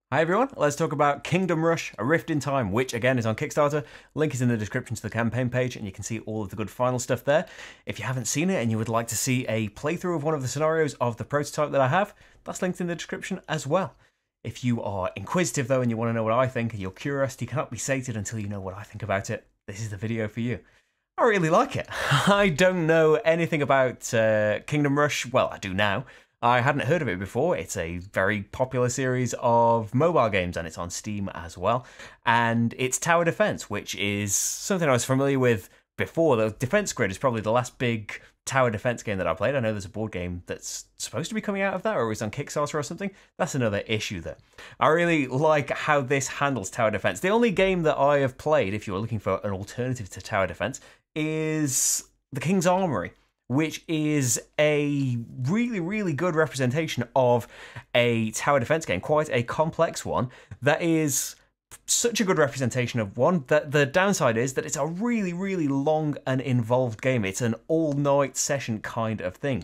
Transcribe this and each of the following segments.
Hi everyone, let's talk about Kingdom Rush, A Rift in Time, which again is on Kickstarter. Link is in the description to the campaign page and you can see all of the good final stuff there. If you haven't seen it and you would like to see a playthrough of one of the scenarios of the prototype that I have, that's linked in the description as well. If you are inquisitive though and you want to know what I think and your curiosity cannot be sated until you know what I think about it, this is the video for you. I really like it. I don't know anything about Kingdom Rush. Well, I do now. I hadn't heard of it before. It's a very popular series of mobile games and it's on Steam as well. And it's tower defense, which is something I was familiar with before. The Defense Grid is probably the last big tower defense game that I played. I know there's a board game that's supposed to be coming out of that or is on Kickstarter or something. That's another issue there. I really like how this handles tower defense. The only game that I have played, if you're looking for an alternative to tower defense, is The King's Armory, which is a really, really good representation of a tower defense game, quite a complex one, that is such a good representation of one that the downside is that it's a really, really long and involved game. It's an all-night session kind of thing.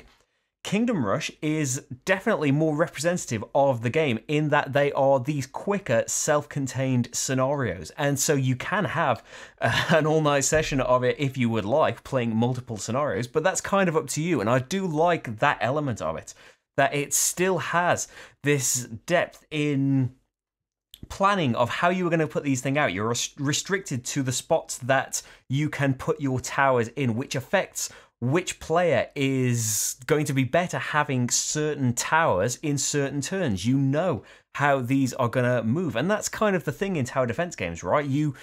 Kingdom Rush is definitely more representative of the game in that they are these quicker, self-contained scenarios. And so you can have an all-night session of it if you would like, playing multiple scenarios, but that's kind of up to you. And I do like that element of it, that it still has this depth in planning of how you are going to put these things out. You're restricted to the spots that you can put your towers in, which affects which player is going to be better having certain towers in certain turns. You know how these are going to move. And that's kind of the thing in tower defense games, right? You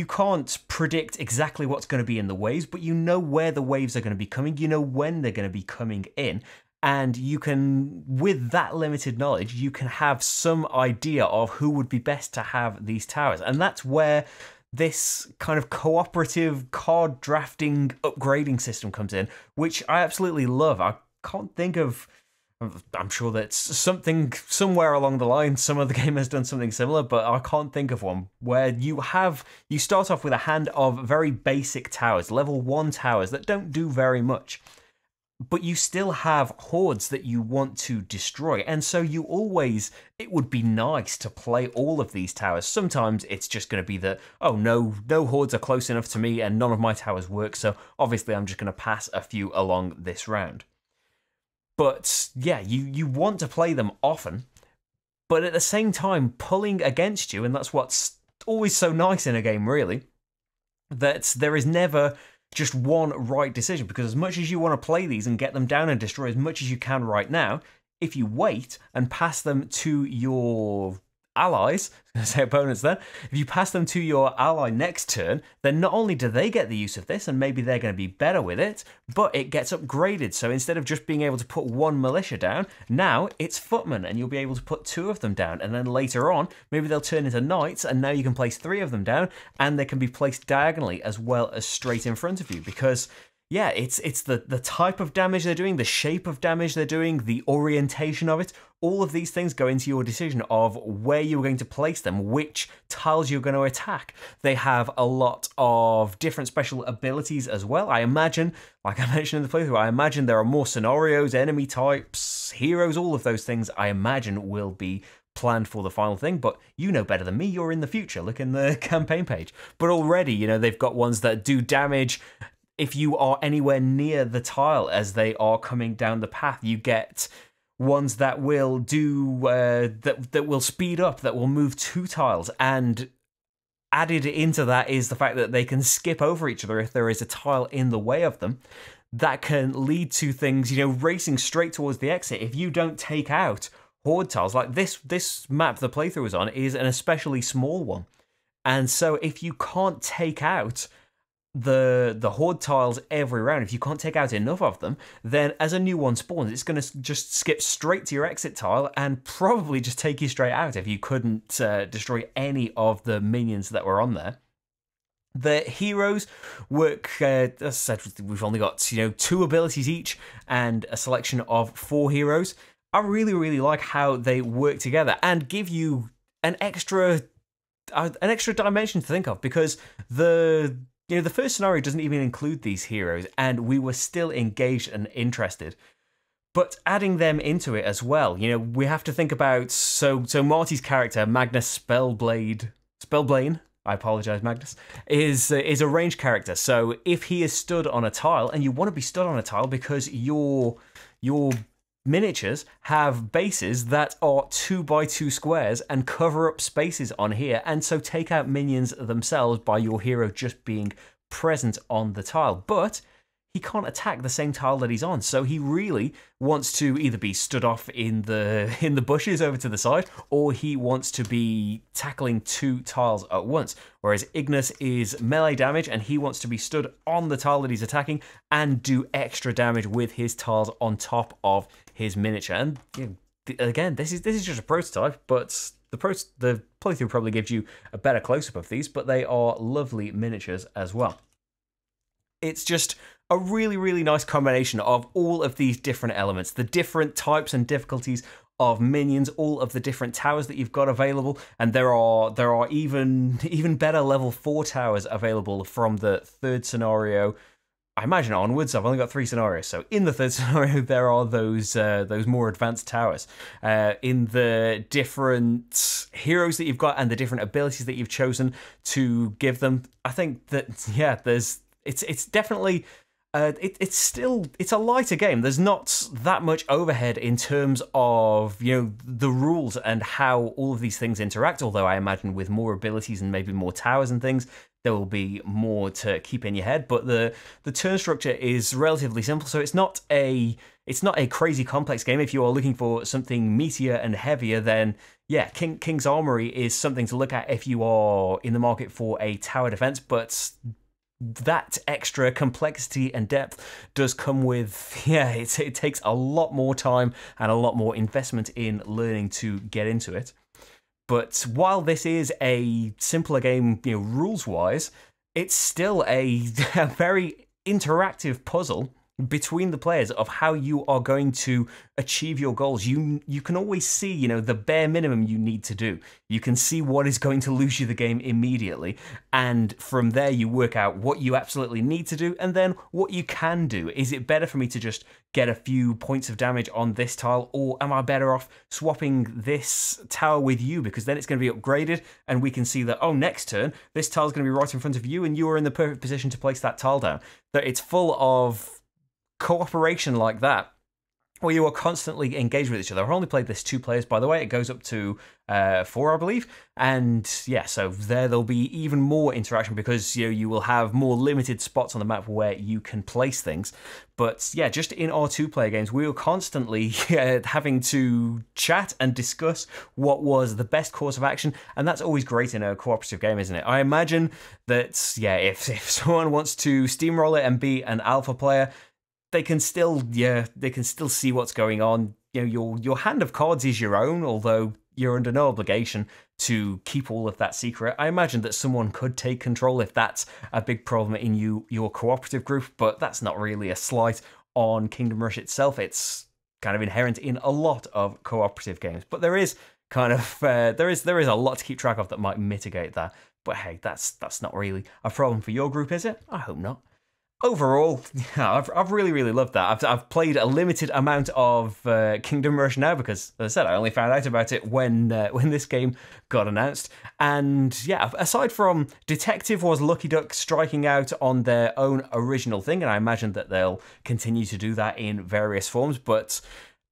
can't predict exactly what's going to be in the waves, but you know where the waves are going to be coming. You know when they're going to be coming in. And you can, with that limited knowledge, you can have some idea of who would be best to have these towers. And that's where this kind of cooperative card drafting upgrading system comes in, which I absolutely love. I can't think of, I'm sure that's something somewhere along the line, some other game has done something similar, but I can't think of one where you start off with a hand of very basic towers, level 1 towers that don't do very much, but you still have hordes that you want to destroy. And so it would be nice to play all of these towers. Sometimes it's just going to be that, oh, no hordes are close enough to me and none of my towers work, so obviously I'm just going to pass a few along this round. But yeah, you want to play them often, but at the same time pulling against you, and that's what's always so nice in a game, really, that there is never just one right decision, because as much as you want to play these and get them down and destroy as much as you can right now, if you wait and pass them to your allies, I was going to say opponents then, if you pass them to your ally next turn, then not only do they get the use of this, and maybe they're going to be better with it, but it gets upgraded. So instead of just being able to put one militia down, now it's footmen, and you'll be able to put 2 of them down. And then later on, maybe they'll turn into knights, and now you can place 3 of them down, and they can be placed diagonally as well as straight in front of you. Because yeah, it's the type of damage they're doing, the shape of damage they're doing, the orientation of it. All of these things go into your decision of where you're going to place them, which tiles you're going to attack. They have a lot of different special abilities as well. I imagine, like I mentioned in the playthrough, I imagine there are more scenarios, enemy types, heroes, all of those things I imagine will be planned for the final thing, but you know better than me, you're in the future. Look in the campaign page. But already, they've got ones that do damage if you are anywhere near the tile as they are coming down the path. You get ones that will do that will speed up, that will move 2 tiles, and added into that is the fact that they can skip over each other if there is a tile in the way of them. That can lead to things, racing straight towards the exit. If you don't take out horde tiles, like this map the playthrough is on is an especially small one, and so if you can't take out the horde tiles every round, if you can't take out enough of them, then as a new one spawns, it's going to just skip straight to your exit tile and probably just take you straight out if you couldn't destroy any of the minions that were on there. The heroes work, as I said, we've only got 2 abilities each and a selection of 4 heroes. I really, really like how they work together and give you an extra dimension to think of, because the first scenario doesn't even include these heroes, and we were still engaged and interested. But adding them into it as well, you know, we have to think about, so Marty's character, Magnus Spellblane, I apologize, Magnus, is a ranged character. So if he is stood on a tile, and you want to be stood on a tile because your miniatures have bases that are 2x2 squares and cover up spaces on here, and so take out minions themselves by your hero just being present on the tile. But he can't attack the same tile that he's on, so he really wants to either be stood off in the bushes over to the side, or he wants to be tackling 2 tiles at once. Whereas Ignis is melee damage, and he wants to be stood on the tile that he's attacking and do extra damage with his tiles on top of his miniature. And you know, again, this is just a prototype, but the playthrough probably gives you a better close-up of these, but they are lovely miniatures as well. It's just a really, really nice combination of all of these different elements, the different types and difficulties of minions, all of the different towers that you've got available, and there are even better level 4 towers available from the 3rd scenario, I imagine, onwards. I've only got 3 scenarios, so in the 3rd scenario there are those more advanced towers. In the different heroes that you've got and the different abilities that you've chosen to give them, I think that, yeah, it's definitely it's a lighter game. There's not that much overhead in terms of, you know, the rules and how all of these things interact, although I imagine with more abilities and maybe more towers and things there will be more to keep in your head. But the turn structure is relatively simple, so it's not a crazy complex game. If you are looking for something meatier and heavier, then yeah, King's Armory is something to look at if you are in the market for a tower defense. But that extra complexity and depth does come with, yeah, it takes a lot more time and a lot more investment in learning to get into it. But while this is a simpler game, you know, rules-wise, it's still a very interactive puzzle between the players of how you are going to achieve your goals. You can always see, you know, the bare minimum you need to do. You can see what is going to lose you the game immediately, and from there you work out what you absolutely need to do and then what you can do. Is it better for me to just get a few points of damage on this tile, or am I better off swapping this tower with you, because then it's going to be upgraded and we can see that, oh, next turn this tile is going to be right in front of you and you are in the perfect position to place that tile down. That it's full of cooperation like that, where you are constantly engaged with each other. I've only played this 2 players, by the way. It goes up to 4, I believe. And yeah, so there'll be even more interaction, because you will have more limited spots on the map where you can place things. But yeah, just in our 2-player games, we were constantly having to chat and discuss what was the best course of action, and that's always great in a cooperative game, isn't it? I imagine that, yeah, if someone wants to steamroll it and be an alpha player, they can still see what's going on. You know, your hand of cards is your own, although you're under no obligation to keep all of that secret. I imagine that someone could take control if that's a big problem in your cooperative group, but that's not really a slight on Kingdom Rush itself. It's kind of inherent in a lot of cooperative games, but there is kind of there is a lot to keep track of that might mitigate that. But hey, that's not really a problem for your group, is it? I hope not. Overall, yeah, I've really, really loved that. I've played a limited amount of Kingdom Rush now because, as I said, I only found out about it when this game got announced. And yeah, aside from Detective was Lucky Duck striking out on their own original thing, and I imagine that they'll continue to do that in various forms, but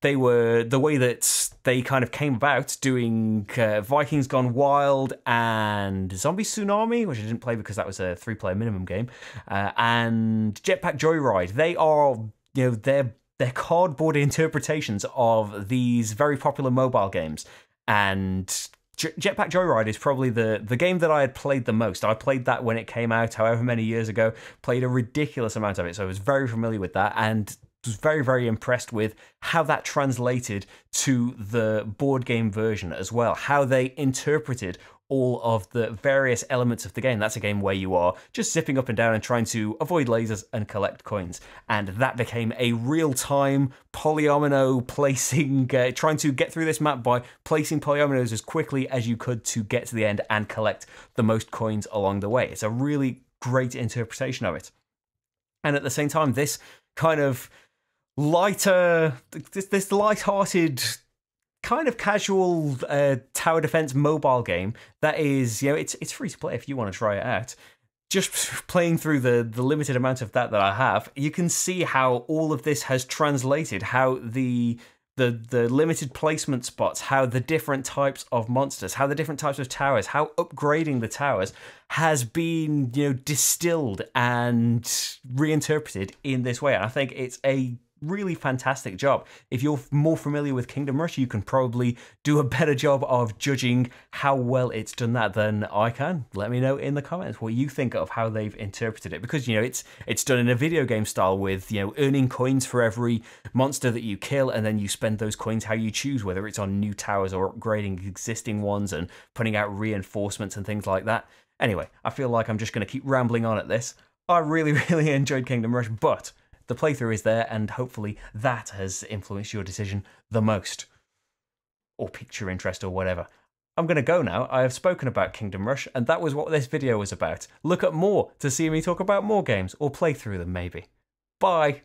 they were, the way that they kind of came about doing Vikings Gone Wild and Zombie Tsunami, which I didn't play because that was a 3-player minimum game, and Jetpack Joyride. They are, you know, they're cardboard interpretations of these very popular mobile games. And Jetpack Joyride is probably the game that I had played the most. I played that when it came out, however many years ago, played a ridiculous amount of it, so I was very familiar with that, and was very, very impressed with how that translated to the board game version as well, how they interpreted all of the various elements of the game. That's a game where you are just zipping up and down and trying to avoid lasers and collect coins. And that became a real-time polyomino placing, trying to get through this map by placing polyominoes as quickly as you could to get to the end and collect the most coins along the way. It's a really great interpretation of it. And at the same time, this kind of lighter, this light-hearted, kind of casual tower defense mobile game that is, it's free to play if you want to try it out. Just playing through the limited amount of that I have, you can see how all of this has translated, how the limited placement spots, how the different types of monsters, how the different types of towers, how upgrading the towers has been, distilled and reinterpreted in this way. And I think it's a really fantastic job. If you're more familiar with Kingdom Rush, you can probably do a better job of judging how well it's done that than I can. Let me know in the comments what you think of how they've interpreted it, because it's done in a video game style with earning coins for every monster that you kill, and then you spend those coins how you choose, whether it's on new towers or upgrading existing ones and putting out reinforcements and things like that. Anyway, I feel like I'm just going to keep rambling on at this. I really, really enjoyed Kingdom Rush, but the playthrough is there, and hopefully that has influenced your decision the most. Or piqued your interest or whatever. I'm going to go now. I have spoken about Kingdom Rush, and that was what this video was about. Look up more to see me talk about more games, or play through them maybe. Bye!